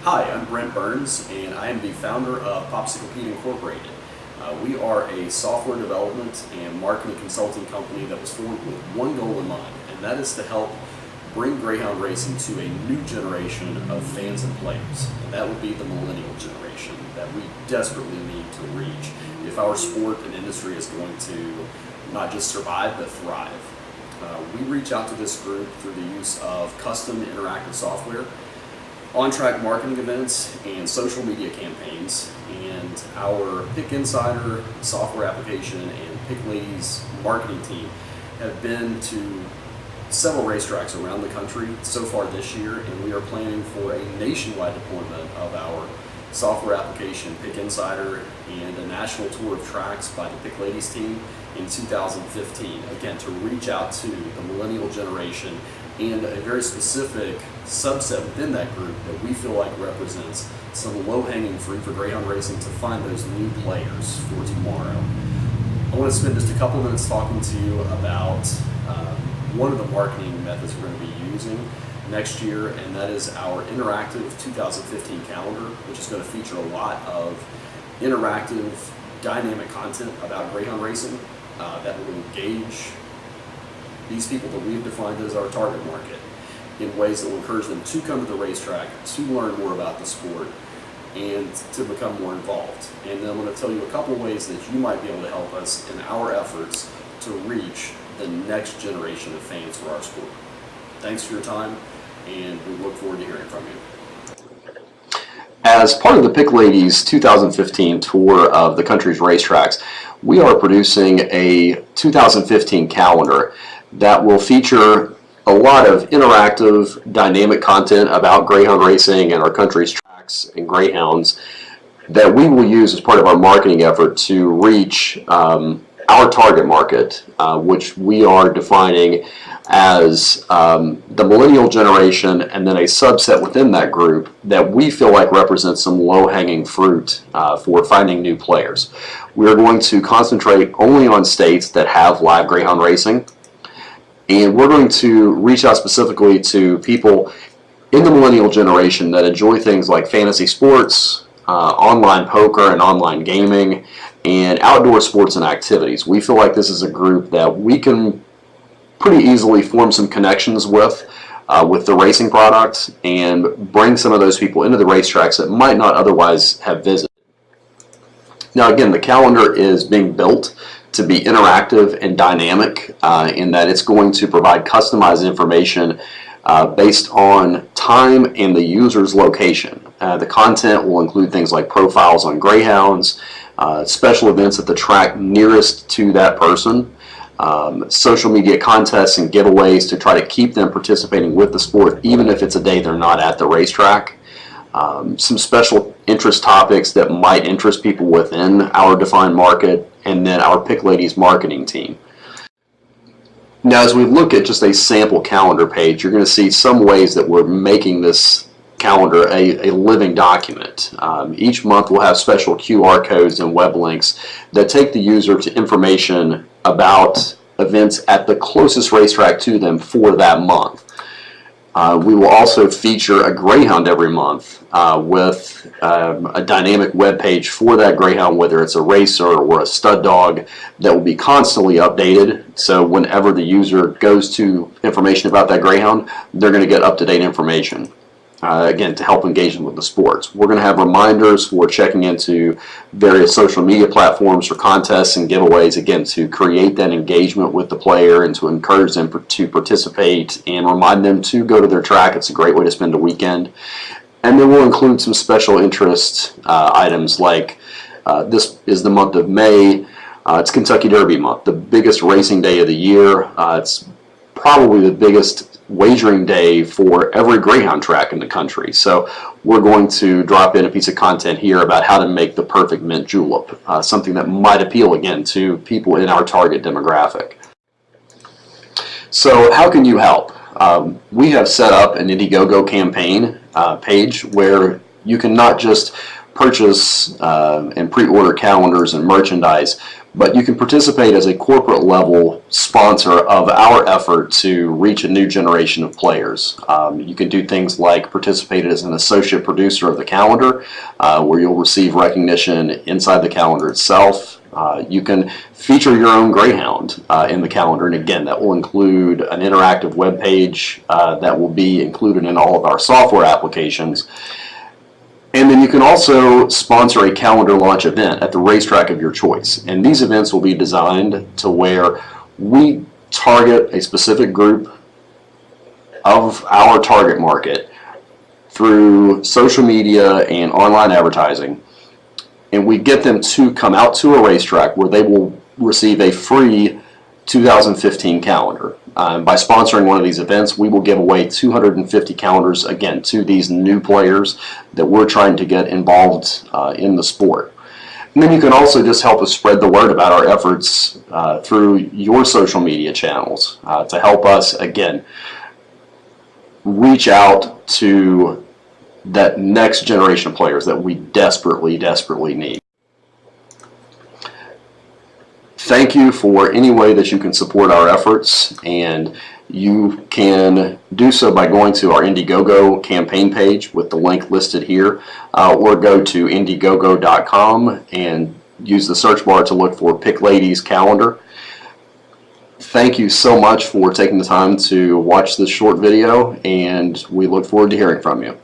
Hi, I'm Brent Burns, and I am the founder of Popsicle Pete Incorporated. We are a software development and marketing consulting company that was formed with one goal in mind, and that is to help bring greyhound racing to a new generation of fans and players. And that would be the millennial generation that we desperately need to reach if our sport and industry is going to not just survive, but thrive. We reach out to this group through the use of custom interactive software, on-track marketing events, and social media campaigns. And our Pick Insider software application and Pick Ladies marketing team have been to several racetracks around the country so far this year, and we are planning for a nationwide deployment of our software application Pick Insider and a national tour of tracks by the Pick Ladies team in 2015, again to reach out to the millennial generation and a very specific subset within that group that we feel like represents some low-hanging fruit for greyhound racing to find those new players for tomorrow. I want to spend just a couple of minutes talking to you about one of the marketing methods we're going to be using next year, and that is our interactive 2015 calendar, which is going to feature a lot of interactive, dynamic content about greyhound racing that will engage these people that we've defined as our target market in ways that will encourage them to come to the racetrack, to learn more about the sport, and to become more involved. And then I'm going to tell you a couple of ways that you might be able to help us in our efforts to reach the next generation of fans for our sport. Thanks for your time, and we look forward to hearing from you. As part of the Pick Ladies 2015 tour of the country's racetracks, we are producing a 2015 calendar that will feature a lot of interactive, dynamic content about greyhound racing and our country's tracks and greyhounds that we will use as part of our marketing effort to reach our target market, which we are defining as the millennial generation, and then a subset within that group that we feel like represents some low-hanging fruit for finding new players. We are going to concentrate only on states that have live greyhound racing, and we're going to reach out specifically to people in the millennial generation that enjoy things like fantasy sports, online poker and online gaming, and outdoor sports and activities. We feel like this is a group that we can pretty easily form some connections with the racing product and bring some of those people into the racetracks that might not otherwise have visited. Now again, the calendar is being built to be interactive and dynamic in that it's going to provide customized information based on time and the user's location. The content will include things like profiles on greyhounds, special events at the track nearest to that person, social media contests and giveaways to try to keep them participating with the sport even if it's a day they're not at the racetrack. Some special interest topics that might interest people within our defined market, and then our Pick Ladies marketing team. Now as we look at just a sample calendar page, you're going to see some ways that we're making this calendar a living document. Each month we'll have special QR codes and web links that take the user to information about events at the closest racetrack to them for that month. We will also feature a greyhound every month with a dynamic web page for that greyhound, whether it's a racer or a stud dog, that will be constantly updated. So whenever the user goes to information about that greyhound, they're going to get up-to-date information. Again, to help engage them with the sports. We're going to have reminders for checking into various social media platforms for contests and giveaways, again, to create that engagement with the player and to encourage them to participate and remind them to go to their track. It's a great way to spend a weekend. And then we'll include some special interest items like this is the month of May. It's Kentucky Derby month, the biggest racing day of the year. It's probably the biggest wagering day for every greyhound track in the country. So we're going to drop in a piece of content here about how to make the perfect mint julep, something that might appeal again to people in our target demographic. So how can you help? We have set up an Indiegogo campaign page where you can not just purchase and pre-order calendars and merchandise, but you can participate as a corporate level sponsor of our effort to reach a new generation of players. You can do things like participate as an associate producer of the calendar, where you'll receive recognition inside the calendar itself. You can feature your own Greyhound in the calendar, and again, that will include an interactive web page that will be included in all of our software applications. And then you can also sponsor a calendar launch event at the racetrack of your choice. And these events will be designed to where we target a specific group of our target market through social media and online advertising. And we get them to come out to a racetrack where they will receive a free 2015 calendar. By sponsoring one of these events, we will give away 250 calendars, again, to these new players that we're trying to get involved in the sport. And then you can also just help us spread the word about our efforts through your social media channels to help us, again, reach out to that next generation of players that we desperately, desperately need. Thank you for any way that you can support our efforts, and you can do so by going to our Indiegogo campaign page with the link listed here, or go to indiegogo.com and use the search bar to look for Pick Ladies Calendar. Thank you so much for taking the time to watch this short video, and we look forward to hearing from you.